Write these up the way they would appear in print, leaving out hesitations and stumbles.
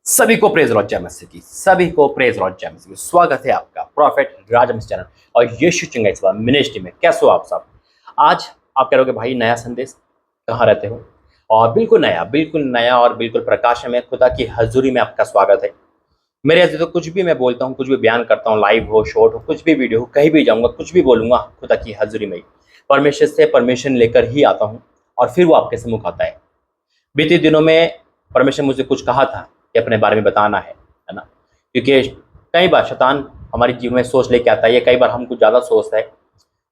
सभी को praise Lord जय मसीह की सभी को प्रेज लॉर्ड जय मसीह की स्वागत है आपका प्रॉफिट राजमस चैनल और यीशु चिंगाई मिनिस्ट्री में। कैसे हो आप सब? आज आप कह रहे हो कि भाई नया संदेश, कहाँ रहते हो? और बिल्कुल नया और बिल्कुल प्रकाश में खुदा की हजूरी में आपका स्वागत है। मेरे ऐसे तो कुछ भी मैं बोलता हूँ, कुछ भी बयान करता हूँ, लाइव हो, शॉर्ट हो, कुछ भी वीडियो हो, कहीं भी जाऊँगा, कुछ भी बोलूँगा, खुदा की हजूरी में ही परमेश्वर से परमिशन लेकर ही आता हूँ और फिर वो आपके सम्मुख आता है। बीते दिनों में परमेश्वर मुझे कुछ कहा था कि अपने बारे में बताना है ना? क्योंकि कई बार शैतान हमारे जीवन में सोच लेके आता है, या कई बार हम कुछ ज़्यादा सोचते हैं।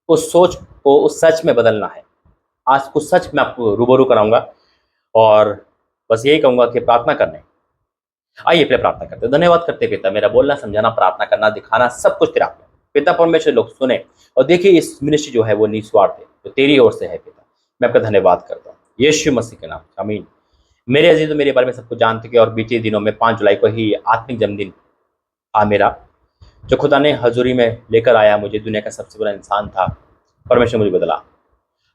उस सोच को उस सच में बदलना है। आज कुछ सच मैं आपको रूबरू कराऊंगा और बस यही कहूंगा कि प्रार्थना करने आइए, पहले प्रार्थना करते हैं। धन्यवाद करते पिता, मेरा बोलना, समझाना, प्रार्थना करना, दिखाना सब कुछ तेरा है पिता। परमेश्वर लोग सुने और देखिए इस मिनिस्ट्री जो है वो निस्वार्थ है, तो तेरी ओर से है पिता। मैं आपका धन्यवाद करता हूँ यीशु मसीह के नाम, आमीन। मेरे अजीज तो मेरे बारे में सब कुछ जानते हैं और बीते दिनों में 5 जुलाई को ही आत्मिक जन्मदिन था मेरा, जो खुदा ने हजूरी में लेकर आया मुझे। दुनिया का सबसे बड़ा इंसान था, परमेश्वर मुझे बदला।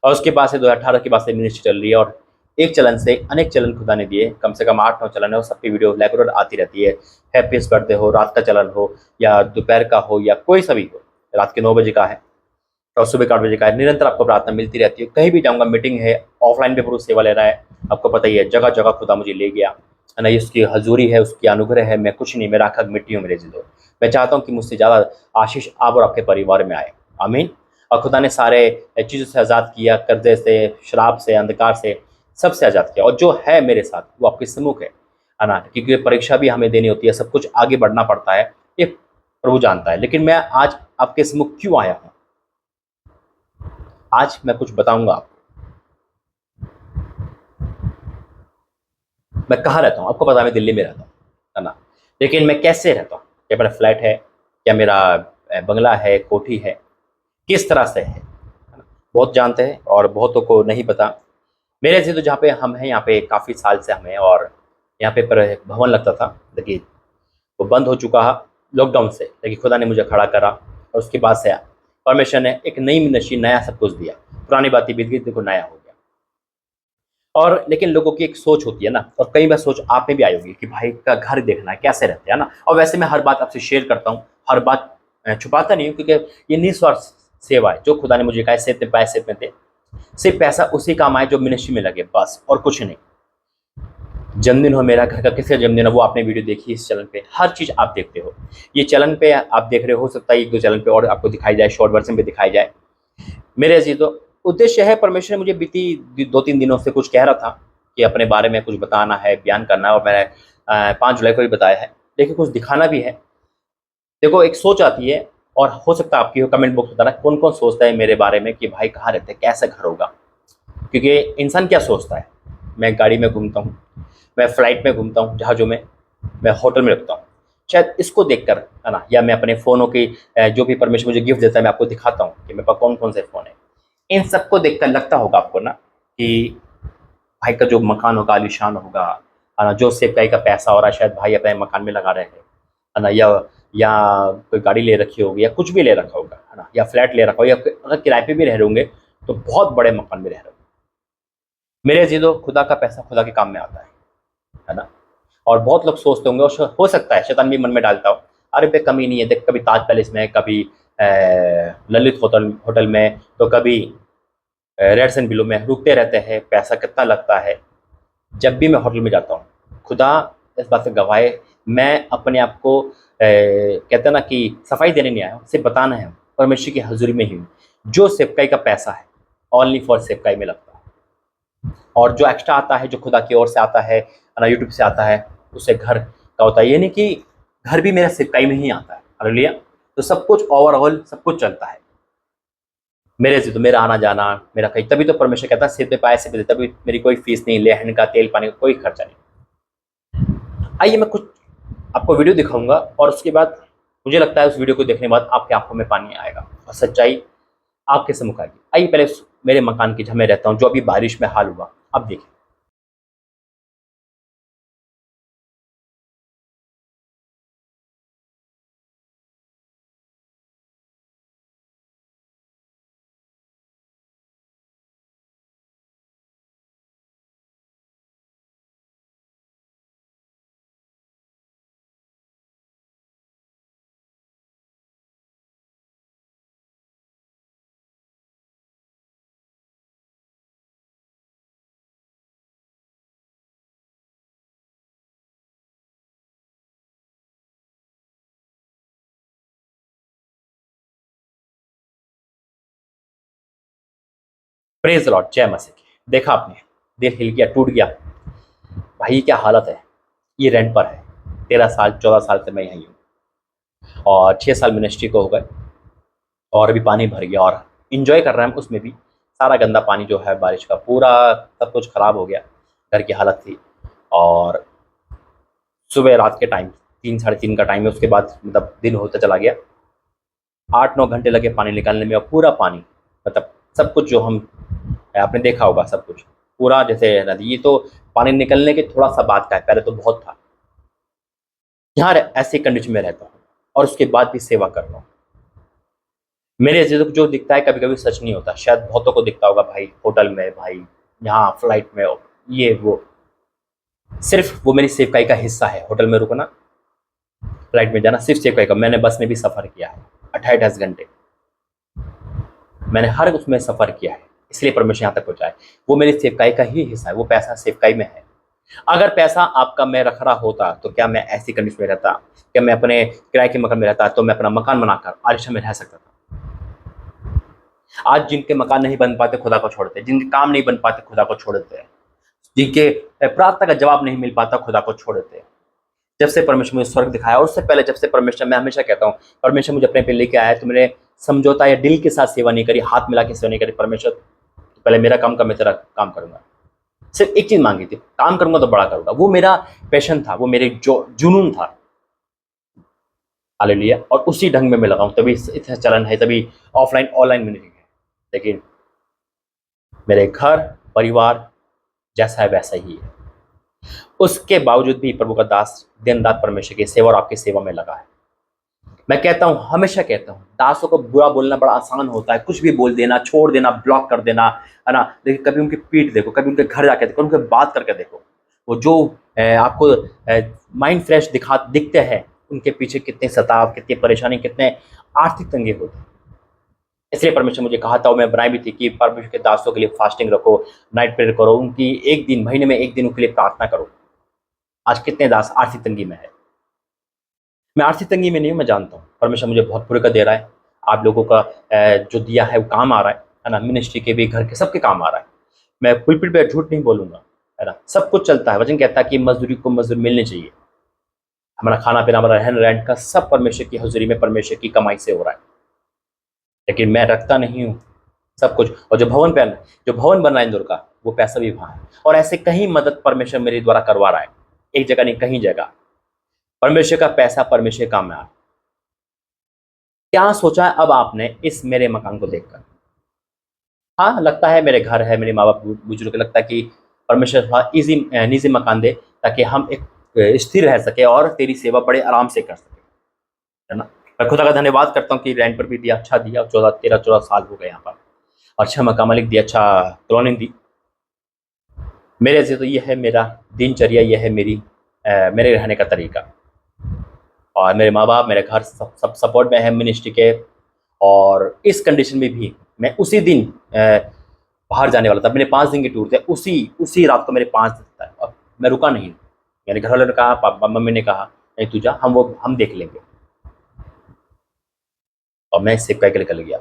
और उसके बाद से 2018 के बाद से मिनिस्ट्री चल रही है और एक चलन से अनेक चलन खुदा ने दिए, कम से कम 8-9 चलन है और सबकी वीडियो रेगुलर आती रहती है। हैप्पीस्ट बर्थडे हो, रात का चलन हो या दोपहर का हो या कोई सा भी हो, रात के 9 बजे का है और सुबह के 8 बजे का है। निरंतर आपको प्रार्थना मिलती रहती है। कहीं भी जाऊँगा, मीटिंग है, ऑफलाइन भी पुरुष सेवा ले रहा है, आपको पता ही है, जगह जगह खुदा मुझे ले गया है ना। ये उसकी हजूरी है, उसकी अनुग्रह है। मैं कुछ नहीं, मैं राखक मिट्टी हूँ मेरे जिंदो। मैं चाहता हूँ कि मुझसे ज़्यादा आशीष आप और आपके परिवार में आए, आमीन। और खुदा ने सारे चीज़ों से आज़ाद किया, कर्जे से, शराब से, अंधकार से, सबसे आज़ाद किया। और जो है मेरे साथ वो आपके सम्मुख है ना। क्योंकि परीक्षा भी हमें देनी होती है, सब कुछ आगे बढ़ना पड़ता है, ये प्रभु जानता है। लेकिन मैं आज आपके सम्मुख क्यों आया हूँ, आज मैं कुछ बताऊंगा आपको। मैं कहाँ रहता हूँ आपको पता है, मैं दिल्ली में रहता हूँ, है ना। लेकिन मैं कैसे रहता हूँ, क्या मेरा फ्लैट है, क्या मेरा बंगला है, कोठी है, किस तरह से है ना? बहुत जानते हैं और बहुतों को नहीं पता। मेरे से तो जहाँ पे हम हैं, यहाँ पे काफ़ी साल से हम हैं और यहाँ पे पर एक भवन लगता था, देखिए वो बंद हो चुका है लॉकडाउन से। लेकिन खुदा ने मुझे खड़ा करा और उसके बाद से परमेश्वर ने एक नई नशी नया सब कुछ दिया। पुरानी बातें बीत गई, देखो नया हो गया। और लेकिन लोगों की एक सोच होती है ना, और कई बार सोच आप में भी आई होगी कि भाई का घर देखना है, कैसे रहते हैं ना। और वैसे मैं हर बात आपसे शेयर करता हूँ, हर बात छुपाता नहीं हूँ, क्योंकि ये निस्वार्थ सेवा है। जो खुदा ने मुझे कहा, सिर्फ में पैसे में थे, सिर्फ पैसा उसी काम आए जो मिनिस्ट्री में लगे, बस और कुछ नहीं। जन्मदिन हो मेरा, घर का किसी का जन्मदिन हो, वो आपने वीडियो देखी इस चैनल पे, हर चीज़ आप देखते हो। ये चैनल पे आप देख रहे हो सकता है एक दो चैनल पे और आपको दिखाई जाए, शॉर्ट वर्जन पे दिखाई जाए। मेरे अजीजों, उद्देश्य है, परमेश्वर ने मुझे बीती 2-3 दिनों से कुछ कह रहा था कि अपने बारे में कुछ बताना है, बयान करना है, और मैंने 5 जुलाई को भी बताया है। लेकिन कुछ दिखाना भी है। देखो एक सोच आती है, और हो सकता है आपकी हो। कमेंट बॉक्स बताना कौन कौन सोचता है मेरे बारे में कि भाई कहाँ रहते हैं, कैसा घर होगा। क्योंकि इंसान क्या सोचता है, मैं गाड़ी में घूमता हूँ, मैं फ्लाइट में घूमता हूँ, जहाज़ों में, मैं होटल में रुकता हूँ, शायद इसको देखकर, है ना। या मैं अपने फ़ोनों की जो भी परमेश्वर मुझे गिफ्ट देता है, मैं आपको दिखाता हूँ कि मेरे पास कौन कौन से फ़ोन है। इन सबको देखकर लगता होगा आपको ना कि भाई का जो मकान होगा आलीशान होगा, है ना। जो सेफ्टाई का पैसा हो रहा है, शायद भाई अपने मकान में लगा रहे हैं, है ना। या कोई गाड़ी ले रखी होगी, या कुछ भी ले रखा होगा, है ना। या फ्लैट ले रखा होगा, या अगर किराए पे भी रह रहे होंगे तो बहुत बड़े मकान में रह रहे होंगे। मेरे अजीजों, खुदा का पैसा खुदा के काम में आता है ना। और बहुत लोग सोचते होंगे, और हो सकता है शैतान भी मन में डालता हो, अरे पे कमी नहीं है, देख कभी ताज पैलेस में, कभी ललित होटल होटल में, तो कभी रेड्स एंड बिलो में रुकते रहते हैं, पैसा कितना लगता है। जब भी मैं होटल में जाता हूँ, खुदा इस बात से गवाह है, मैं अपने आप को कहते हैं ना कि सफाई देने नहीं आया हूँ, सिर्फ बताना है। परमेश्वर की हजूरी में ही हूँ। जो सेवकाई का पैसा है, ओनली फॉर सेवकाई में लगता है। और जो एक्स्ट्रा आता है, जो खुदा की ओर से आता है ना, यूट्यूब से आता है, उससे घर का होता है। ये नहीं कि घर भी मेरा सिवकाई में ही आता है, हालेलुया। तो सब कुछ ओवरऑल सब कुछ चलता है मेरे से। तो मेरा आना जाना, मेरा कहीं, तभी तो परमेश्वर कहता है सिर पे पाए से भी, तभी मेरी कोई फीस नहीं, लेहन का, तेल पानी का कोई खर्चा नहीं। आइए मैं कुछ आपको वीडियो दिखाऊंगा और उसके बाद मुझे लगता है उस वीडियो को देखने के बाद आपकी आंखों में पानी आएगा और सच्चाई आपके सम्मुख आएगी। आइए पहले मेरे मकान की, जहाँ मैं रहता हूँ, जो अभी बारिश में हाल हुआ, अब देखिए। प्रेज लॉर्ड, जय मसीह की। देखा आपने, दिल हिल गया, टूट गया। भाई क्या हालत है। ये रेंट पर है, 13 साल 14 साल से मैं यहीं हूँ और 6 साल मिनिस्ट्री को हो गए और अभी पानी भर गया और इंजॉय कर रहे हैं हम उसमें भी। सारा गंदा पानी जो है बारिश का पूरा सब कुछ खराब हो गया, घर की हालत थी। और सुबह रात के टाइम 3 साढ़े 3 का टाइम है, उसके बाद मतलब दिन होता चला गया। 8 9 घंटे लगे पानी निकालने में और पूरा पानी मतलब सब कुछ जो हम आपने देखा होगा सब कुछ पूरा जैसे नदी। ये तो पानी निकलने के थोड़ा सा बाद का है, पहले तो बहुत था। यहाँ ऐसे कंडीशन में रहता हूँ और उसके बाद भी सेवा कर रहा हूँ। मेरे जो दिखता है कभी कभी सच नहीं होता, शायद बहुतों को दिखता होगा भाई होटल में, भाई यहाँ फ्लाइट में, ये वो। सिर्फ वो मेरी सेवकाई का हिस्सा है, होटल में रुकना, फ्लाइट में जाना सिर्फ सेवकाई का। मैंने बस में भी सफ़र किया है 28 घंटे, मैंने हर उसमें सफ़र किया है, इसलिए परमेश्वर यहाँ तक पहुँचा है। वो मेरी सेवकाई का ही हिस्सा है, वो पैसा सेवकाई में है। अगर पैसा आपका मैं रख रहा होता तो क्या मैं ऐसी कंडीशन में रहता, क्या मैं अपने किराए के मकान में रहता, तो मैं अपना मकान बनाकर आलिशान में रह सकता था। आज जिनके मकान नहीं बन पाते खुदा को छोड़ते, जिनके काम नहीं बन पाते खुदा को छोड़ देते हैं, जिनके प्रार्थना का जवाब नहीं मिल पाता खुदा को छोड़ देते हैं। जब से परमेश्वर मुझे स्वर्ग दिखाया, और उससे पहले जब से परमेश्वर, मैं हमेशा कहता हूँ परमेश्वर मुझे अपने पे लेके आया है तो मैंने समझौता या दिल के साथ सेवा नहीं करी, हाथ मिला के सेवा नहीं करी। परमेश्वर पहले मेरा काम का, मैं तेरा काम करूंगा। सिर्फ एक चीज मांगी थी, काम करूंगा तो बड़ा करूंगा। वो मेरा पैशन था, वो मेरे जो जुनून था। हालेलुया। और उसी ढंग में मैं लगा हूं, तभी इतना चलन है, तभी ऑफलाइन ऑनलाइन में नहीं है। लेकिन मेरे घर परिवार जैसा है वैसा ही है। उसके बावजूद भी प्रभु का दास दिन रात परमेश्वर की सेवा और आपकी सेवा में लगा है। मैं कहता हूं, हमेशा कहता हूं, दासों को बुरा बोलना बड़ा आसान होता है, कुछ भी बोल देना, छोड़ देना, ब्लॉक कर देना, है ना। लेकिन कभी उनकी पीठ देखो, कभी उनके घर जाके देखो, उनके बात करके देखो, वो जो आपको माइंड फ्रेश दिखते हैं, उनके पीछे कितने सताव, कितनी परेशानी, कितने आर्थिक तंगे होते हैं। इसलिए परमेश्वर मुझे कहा था, मैं बनाई भी थी कि परमेश्वर के दासों के लिए फास्टिंग रखो, नाइट प्रेयर करो, उनकी एक दिन, महीने में एक दिन उनके लिए प्रार्थना करो। आज कितने दास आर्थिक तंगी में है। मैं आर्थिक तंगी में नहीं हूँ, मैं जानता हूँ परमेश्वर मुझे बहुत पूरे का दे रहा है। आप लोगों का जो दिया है वो काम आ रहा है ना। मिनिस्ट्री के भी, घर के, सबके काम आ रहा है। मैं पुलपिट पे झूठ नहीं बोलूंगा, है ना। सब कुछ चलता है। वचन कहता है कि मजदूरी को मजदूर मिलनी चाहिए। हमारा खाना पीना, हमारा रहन रहन का सब परमेश्वर की हजूरी में, परमेश्वर की कमाई से हो रहा है। लेकिन मैं रखता नहीं हूँ सब कुछ। और जो भवन बन रहा है इंदौर का, वो पैसा भी वहाँ है। और ऐसे कहीं मदद परमेश्वर मेरे द्वारा करवा रहा है, एक जगह नहीं कहीं जगह। परमेश्वर का पैसा परमेश्वर के काम में आ रहा है। क्या सोचा है अब आपने इस मेरे मकान को देखकर? हाँ, लगता है मेरे घर है, मेरे माँ बाप बुजुर्ग, लगता है कि परमेश्वर थोड़ा इजी निजी मकान दे ताकि हम एक स्थिर रह सके और तेरी सेवा बड़े आराम से कर सके, है ना। मैं खुदा का धन्यवाद करता हूँ कि रेंट पर भी दिया, अच्छा दिया। 13 14 साल हो गए यहाँ पर, और अच्छा मकान मालिक दिया, अच्छा कॉलोनी दी। मेरे से तो ये है मेरा दिनचर्या, ये है मेरे रहने का तरीका। और मेरे माँ बाप, मेरे घर सब सपोर्ट में है मिनिस्ट्री के। और इस कंडीशन में भी मैं उसी दिन बाहर जाने वाला था। मेरे 5 दिन के टूर थे, उसी रात को मेरे 5 दिन था और मैं रुका नहीं। मेरे घर वालों ने कहा, पापा मम्मी ने कहा, नहीं तू जा, हम देख लेंगे। और मैं सेवकाई के लिए निकल गया।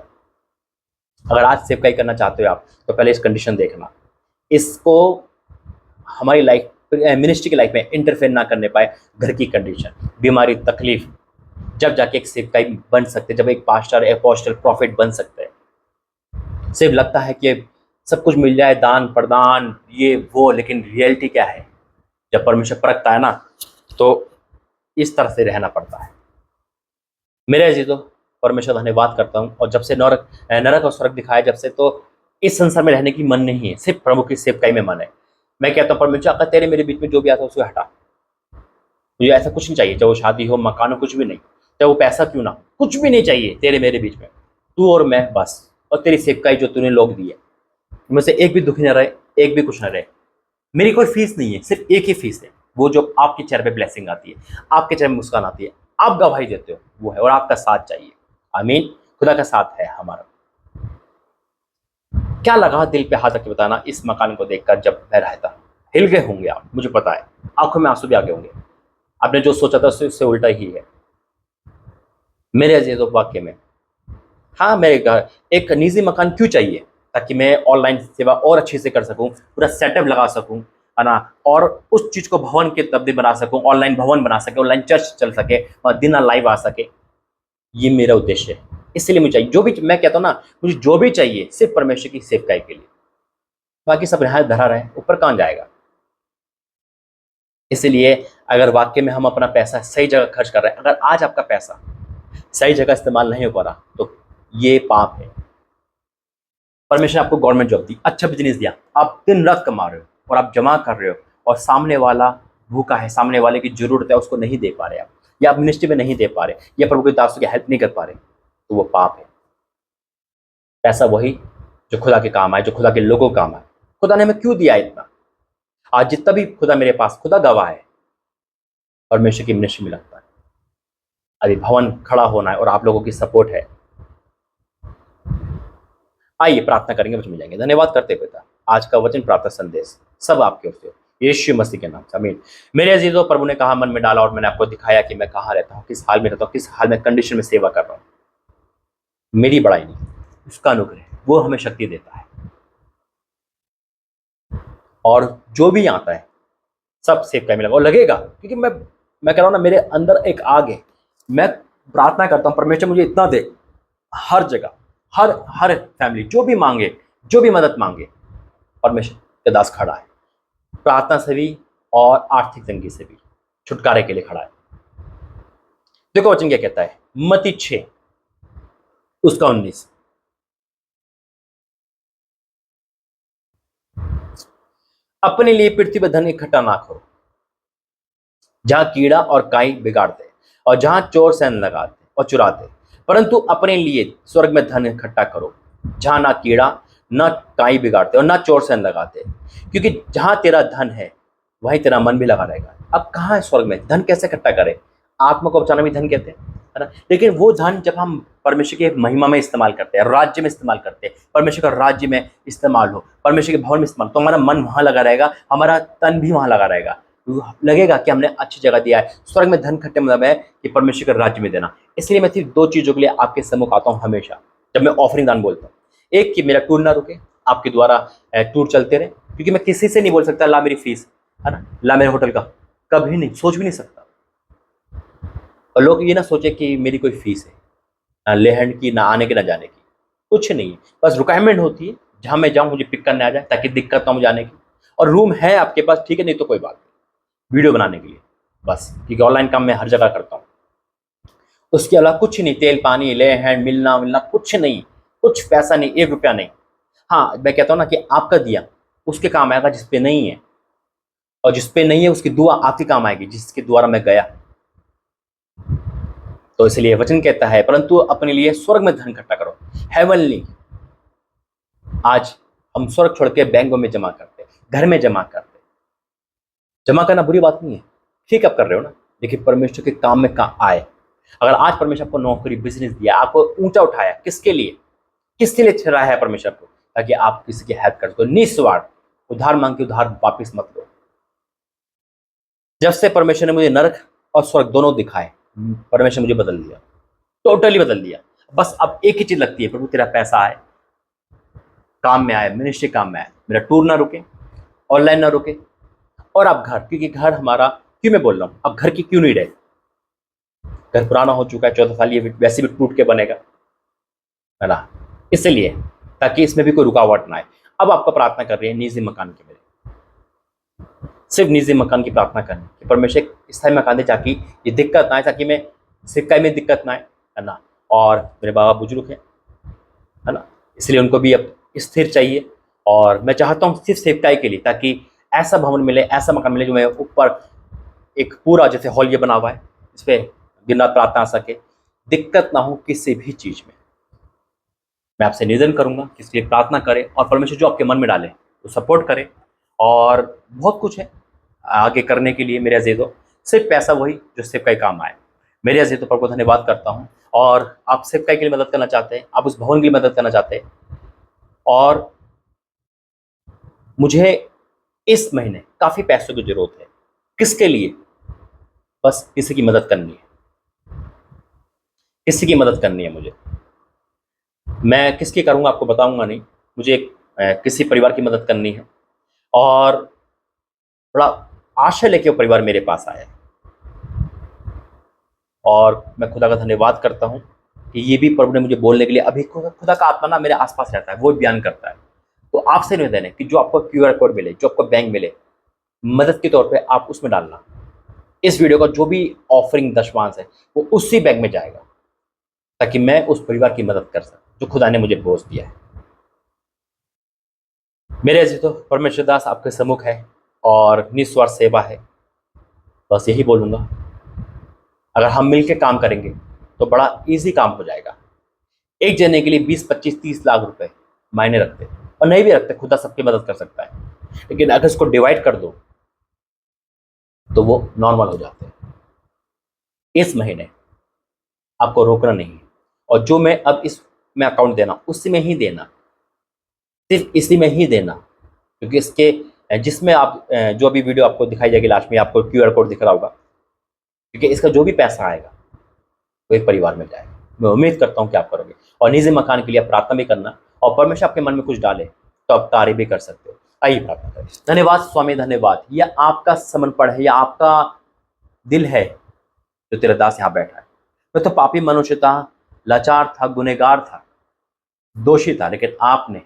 अगर आज सेवकाई करना चाहते हो आप, तो पहले इस कंडीशन देखना, इसको हमारी लाइफ, मिनिस्ट्री की लाइफ में इंटरफेयर ना करने पाए। घर की कंडीशन, बीमारी, तकलीफ, जब जाके एक सेवकाई बन सकते, जब एक पास्टर, अपोस्टल, प्रॉफिट बन सकते हैं। सिर्फ लगता है कि सब कुछ मिल जाए, दान प्रदान ये वो, लेकिन रियलिटी क्या है? जब परमेश्वर परखता है ना, तो इस तरह से रहना पड़ता है। मेरे अजीजों, परमेश्वर धन्यवाद करता हूँ। और जब से नरक और स्वर्ग दिखाया, जब से, तो इस संसार में रहने की मन नहीं है, सिर्फ प्रभु की सेवकाई में मन है। मैं कहता हूँ परमेश्वर, अगर तेरे मेरे बीच में जो भी आता है उसको हटा। मुझे ऐसा कुछ नहीं चाहिए, चाहे वो शादी हो, मकान हो, कुछ भी नहीं, चाहे वो पैसा क्यों ना हो, कुछ भी नहीं चाहिए तेरे मेरे बीच में। तू और मैं बस, और तेरी सेवकाई जो तूने लोग दी है, उनमें से एक भी दुखी न रहे, एक भी कुछ न रहे। मेरी कोई फीस नहीं है, सिर्फ एक ही फीस है, वो जो आपके चेहरे पे ब्लेसिंग आती है, आपके चेहरे में मुस्कान आती है, आप गवाही देते हो, वो है। और आपका साथ चाहिए। आमीन। खुदा का साथ है हमारा। क्या लगा दिल पे हाथ रख के बताना, इस मकान को देखकर जब मैं रहता, हिल गए होंगे आप, मुझे पता है। आंखों में आंसू भी आ गए होंगे। आपने जो सोचा था उससे उल्टा ही है। मेरे अजीजों, वाक्य में, हाँ, मेरे घर एक निजी मकान क्यों चाहिए? ताकि मैं ऑनलाइन सेवा और अच्छे से कर सकूं, पूरा सेटअप लगा सकूं, है ना, और उस चीज़ को भवन के तब्दील बना सकूं, ऑनलाइन भवन बना सके, ऑनलाइन चर्च चल सके और दिन लाइव आ सके। ये मेरा उद्देश्य है। इसलिए मुझे चाहिए जो भी, मैं कहता हूँ ना, मुझे जो भी चाहिए सिर्फ परमेश्वर की सेवकाई के लिए, बाकी सब यहाँ धरा रहे, ऊपर कहाँ जाएगा। इसलिए अगर वाकई में हम अपना पैसा सही जगह खर्च कर रहे हैं, अगर आज आपका पैसा सही जगह इस्तेमाल नहीं हो पा रहा, तो ये पाप है। परमेश्वर ने आपको गवर्नमेंट जॉब दी, अच्छा बिजनेस दिया, आप दिन रात कमा रहे हो और आप जमा कर रहे हो, और सामने वाला भूखा है, सामने वाले की जरूरत है, उसको नहीं दे पा रहे आप, या आप मिनिस्ट्री में नहीं दे पा रहे, या प्रभु के दासों की हेल्प नहीं कर पा रहे, तो वो पाप है। पैसा वही जो खुदा के काम आए, जो खुदा के लोगों के काम आए। खुदा ने हमें क्यों दिया इतना? आज जितना भी खुदा मेरे पास, खुदा गवाह है, परमेश्वर की मिनिस्ट्री में लगता है। अभी भवन खड़ा होना है और आप लोगों की सपोर्ट है। आइए प्रार्थना करेंगे, बच में जाएंगे। धन्यवाद करते पिता, आज का वचन प्रार्थना संदेश सब आपके ओर से, यीशु मसीह के नाम से, आमीन। मेरे अजीजों, प्रभु ने कहा, मन में डाला और मैंने आपको दिखाया कि मैं कहाँ रहता हूँ, किस हाल में रहता हूँ, किस हाल में कंडीशन में सेवा कर रहा हूँ। मेरी बड़ाई नहीं, उसका अनुग्रह, वो हमें शक्ति देता है। और जो भी आता है सब सेवकाई में लगा और लगेगा, क्योंकि मैं कह रहा हूँ ना, मेरे अंदर एक आग है। मैं प्रार्थना करता हूँ, परमेश्वर मुझे इतना दे, हर जगह, हर हर फैमिली जो भी मांगे, जो भी मदद मांगे, परमेश्वर के दास खड़ा है, प्रार्थना से भी और आर्थिक तंगी से भी छुटकारे के लिए खड़ा है। देखो वचन क्या कहता है, मत्ती 6 उसका 19, अपने लिए पृथ्वी पर धन इकट्ठा ना करो, जहां कीड़ा और काई बिगाड़ते और जहां चोर सैन लगाते और चुराते, परंतु अपने लिए स्वर्ग में धन इकट्ठा करो, जहां ना कीड़ा ना काई बिगाड़ते और ना चोर सैन लगाते, क्योंकि जहां तेरा धन है वहीं तेरा मन भी लगा रहेगा। अब कहाँ है स्वर्ग में? धन कैसे इकट्ठा करें? आत्मा को बचाना भी धन कहते हैं, है ना। लेकिन वो धन जब हम परमेश्वर के महिमा में इस्तेमाल करते हैं, राज्य में इस्तेमाल करते हैं, परमेश्वर का राज्य में इस्तेमाल हो, परमेश्वर के भवन में इस्तेमाल, तो हमारा मन वहां लगा रहेगा, हमारा तन भी वहां लगा रहेगा, लगेगा कि हमने अच्छी जगह दिया है। स्वर्ग में धन खट्टे मतलब है कि परमेश्वर के राज्य में देना। इसलिए मैं सिर्फ 2 चीज़ों के लिए आपके सम्मुख आता हूँ हमेशा, जब मैं ऑफरिंग दान बोलता हूँ। एक कि मेरा टूर ना रुके, आपके द्वारा टूर चलते रहे, क्योंकि मैं किसी से नहीं बोल सकता ला मेरी फीस, है ना, ला मेरे होटल का, कभी नहीं, सोच भी नहीं सकता। और लोग ये ना सोचे कि मेरी कोई फीस है, ना लेहन की, ना आने की, ना जाने की, कुछ नहीं है। बस रिक्वायरमेंट होती है, जहाँ मैं जाऊँ मुझे पिक करने आ जाए, ताकि दिक्कत ना हो जाने की। और रूम है आपके पास, ठीक है, नहीं तो कोई बात नहीं, वीडियो बनाने के लिए बस, क्योंकि ऑनलाइन काम मैं हर जगह करता हूँ। उसके अलावा कुछ नहीं, तेल पानी ले हैंड मिलना मिलना कुछ नहीं, कुछ पैसा नहीं, 1 रुपया नहीं। हाँ, मैं कहता हूँ ना कि आपका दिया उसके काम आएगा जिस पे नहीं है, और जिस पे नहीं है उसकी दुआ आपके काम आएगी, जिसके द्वारा मैं गया। तो इसलिए वचन कहता है, परंतु अपने लिए स्वर्ग में धन इकट्ठा करो, हेवनली। आज हम स्वर्ग छोड़ के बैंकों में जमा करते, घर में जमा करते। जमा करना बुरी बात नहीं है, ठीक आप कर रहे हो ना, लेकिन परमेश्वर के काम में कहाँ आए। अगर आज परमेश्वर आपको नौकरी, बिजनेस दिया, आपको ऊंचा उठाया, किसके लिए? किसके लिए चढ़ाया है परमेश्वर को? ताकि आप किसी की हेल्प कर सको, निस्वार्थ। उधार मांग के उधार वापिस मत लो। जब से परमेश्वर ने मुझे नरक और स्वर्ग दोनों दिखाए, परमेश्वर मुझे बदल दिया, टोटली बदल दिया। बस अब एक ही चीज लगती है, प्रभु तेरा पैसा आए, काम में आए, मिनिस्ट्री काम में आए, मेरा टूर ना रुके, ऑनलाइन ना रुके। और अब घर, क्योंकि घर हमारा, क्यों मैं बोल रहा हूँ, अब घर की क्यों नीड है? घर पुराना हो चुका है, 14 साल, ये वैसे भी टूट के बनेगा, है ना। इसलिए ताकि इसमें भी कोई रुकावट ना आए। अब आपका प्रार्थना कर रही है निजी मकान के, मेरे सिर्फ निजी मकान की प्रार्थना करनी कि परमेश्वर एक स्थायी मकान दे, ताकि ये दिक्कत ना आए, ताकि मैं सिक्का में दिक्कत ना आए, है ना। और मेरे बाबा बुजुर्ग हैं, है ना, इसलिए उनको भी अब स्थिर चाहिए। और मैं चाहता हूँ सिर्फ सेवकाई के लिए, ताकि ऐसा भवन मिले, ऐसा मकान मिले जो मैं ऊपर एक पूरा जैसे हॉल ये बना हुआ है, इस पर दिन रात प्रार्थना आ सके, दिक्कत ना हो किसी भी चीज़ में। मैं आपसे निवेदन करूंगा कि इसके लिए प्रार्थना करें, और परमेश्वर जो आपके मन में डाले वो सपोर्ट करे। और बहुत कुछ है आगे करने के लिए मेरे अजीजों, सिर्फ पैसा वही जो सेवकाई काम आए। मेरे अजीजों पर को धन्यवाद करता हूँ। और आप सेवकाई के लिए मदद करना चाहते हैं, आप उस भवन की मदद करना चाहते हैं, और मुझे इस महीने काफ़ी पैसों की ज़रूरत है। किसके लिए? बस किसी की मदद करनी है, किसी की मदद करनी है मुझे। मैं किसकी करूँगा आपको बताऊँगा नहीं, मुझे किसी परिवार की मदद करनी है, और बड़ा आशा लेके वो परिवार मेरे पास आया है। और मैं खुदा का धन्यवाद करता हूँ कि ये भी प्रभु ने मुझे बोलने के लिए, अभी खुदा का आत्मा ना मेरे आसपास रहता है, वो बयान करता है। तो आपसे निवेदन है कि जो आपको क्यूआर कोड मिले, जो आपको बैंक मिले, मदद के तौर पे आप उसमें डालना। इस वीडियो का जो भी ऑफरिंग दशमांश है वो उसी बैंक में जाएगा, ताकि मैं उस परिवार की मदद कर सकूं जो खुदा ने मुझे बोझ दिया है। मेरे अजीज, तो परमेश्वर दास आपके सम्मुख है और निस्वार्थ सेवा है। बस यही बोलूंगा, अगर हम मिलकर काम करेंगे तो बड़ा इजी काम हो जाएगा। एक जने के लिए 20, 25, 30 लाख रुपए मायने रखते, और नहीं भी रखते, खुदा सबकी मदद कर सकता है। लेकिन अगर इसको डिवाइड कर दो तो वो नॉर्मल हो जाते हैं। इस महीने आपको रोकना नहीं है, और जो मैं अब इसमें अकाउंट देना, उसी में ही देना, सिर्फ इसी में ही देना। क्योंकि इसके जिसमें आप जो भी वीडियो आपको दिखाई जाएगी, लास्ट में आपको क्यूआर कोड दिख रहा होगा, क्योंकि इसका जो भी पैसा आएगा वो एक परिवार में जाएगा। मैं उम्मीद करता हूँ कि आप करोगे, और निजी मकान के लिए आप प्रार्थना भी करना, और परमेश्वर आपके मन में कुछ डाले तो आप कार्य भी कर सकते हो। आइए प्रार्थना करें। धन्यवाद स्वामी, धन्यवाद। यह आपका समर्पण है, यह आपका दिल है जो तेरा दास यहाँ बैठा है। मैं तो पापी मनुष्य था, लाचार था, गुनहगार था, दोषी था, लेकिन आपने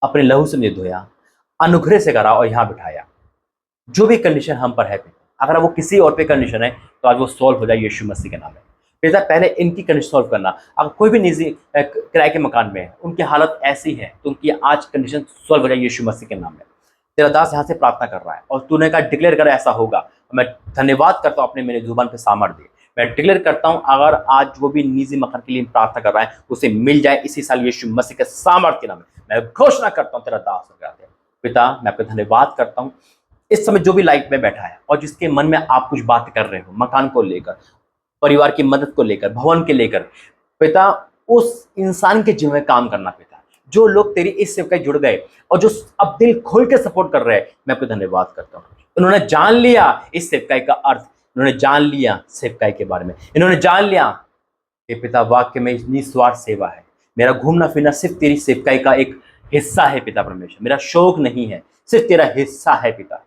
अपने लहू से मुझे धोया, अनुग्रह से करा और यहाँ बिठाया। जो भी कंडीशन हम पर है पिता, अगर वो किसी और पे कंडीशन है तो आज वो सॉल्व हो जाए यीशु मसीह के नाम में। पिता, पहले इनकी कंडीशन सॉल्व करना। अगर कोई भी निजी किराए के मकान में है, उनकी हालत ऐसी है, तो उनकी आज कंडीशन सॉल्व हो जाए यीशु मसीह के नाम में। तेरा दास यहाँ से प्रार्थना कर रहा है, और तूने कहा डिक्लेयर कर ऐसा होगा। मैं धन्यवाद करता हूँ, अपने मेरे जुबान पे सामर्थ्य दे। मैं डिक्लेयर करता हूँ, अगर आज वो भी निजी मकान के लिए प्रार्थना कर रहा है, उसे मिल जाए इसी साल यीशु मसीह के सामर्थ्य के नाम में। मैं घोषणा करता हूँ, तेरा दास कहते हैं। पिता, मैं आपका धन्यवाद करता हूँ इस समय जो भी लाइफ में बैठा है, और जिसके मन में आप कुछ बात कर रहे हो, मकान को लेकर, परिवार की मदद को लेकर, भवन के लेकर, पिता, उस इंसान के जीवन में काम करना। पिता, जो लोग तेरी इस सेवकाई जुड़ गए और जो अब दिल खोल के सपोर्ट कर रहे हैं, मैं आपको धन्यवाद करता हूँ। उन्होंने जान लिया इस सेवकाई का अर्थ, उन्होंने जान लिया सेवकाई के बारे में, इन्होंने जान लिया कि पिता वाक्य में निस्वार्थ सेवा है। मेरा घूमना फिरना सिर्फ तेरी सेवकाई का एक हिस्सा है पिता परमेश्वर, मेरा शौक नहीं है, सिर्फ तेरा हिस्सा है पिता।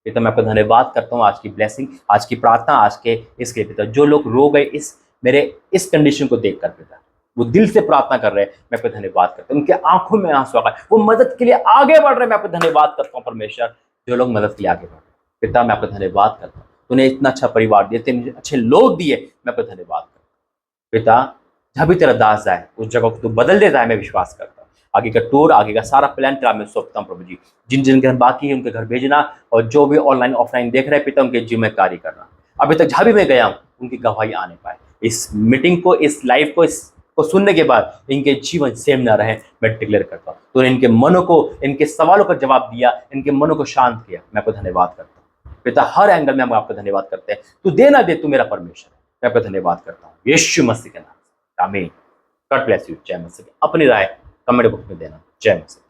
पिता, मैं आपका धन्यवाद करता हूँ आज की ब्लेसिंग, आज की प्रार्थना, आज के इसके पिता, जो लोग रो गए इस मेरे इस कंडीशन को देखकर पिता, वो दिल से प्रार्थना कर रहे हैं, मैं आपका धन्यवाद करता हूँ। उनके आंखों में आंसू आ गए, वो मदद के लिए आगे बढ़ रहे हैं, मैं आपका धन्यवाद करता हूँ परमेश्वर। जो लोग मदद के लिए आगे बढ़ रहे हैं पिता, मैं आपका धन्यवाद करता हूँ। तूने इतना अच्छा परिवार दिया, इतने अच्छे लोग दिए, मैं आपका धन्यवाद करता हूँ। पिता, जहाँ भी तेरा दास जाए उस जगह को तू बदल देता है, मैं विश्वास करता हूँ। आगे का टूर, आगे का सारा प्लान तेरा मैं सौंपता हूँ प्रभु जी। जिन जिन घर बाकी है उनके घर भेजना, और जो भी ऑनलाइन ऑफलाइन देख रहे हैं पिता, उनके जीवन में कार्य करना। अभी तक जहाँ भी मैं गया हूँ उनकी गवाही आने पाए। इस मीटिंग को, इस लाइव को, इसको सुनने के बाद इनके जीवन सेम ना रहे, मैं डिक्लेयर करता हूँ। तूने इनके मनों को, इनके सवालों का जवाब दिया, इनके मनों को शांत किया, मैं आपको धन्यवाद करता हूँ पिता। हर एंगल में हम आपका धन्यवाद करते हैं। तू दे ना दे, तू मेरा परमेश्वर है, मैं आपका धन्यवाद करता हूँ यीशु मसीह के नाम से, आमीन। God bless you. जय मसीह। अपनी राय कमेंट बॉक्स में देना। जय मसीह।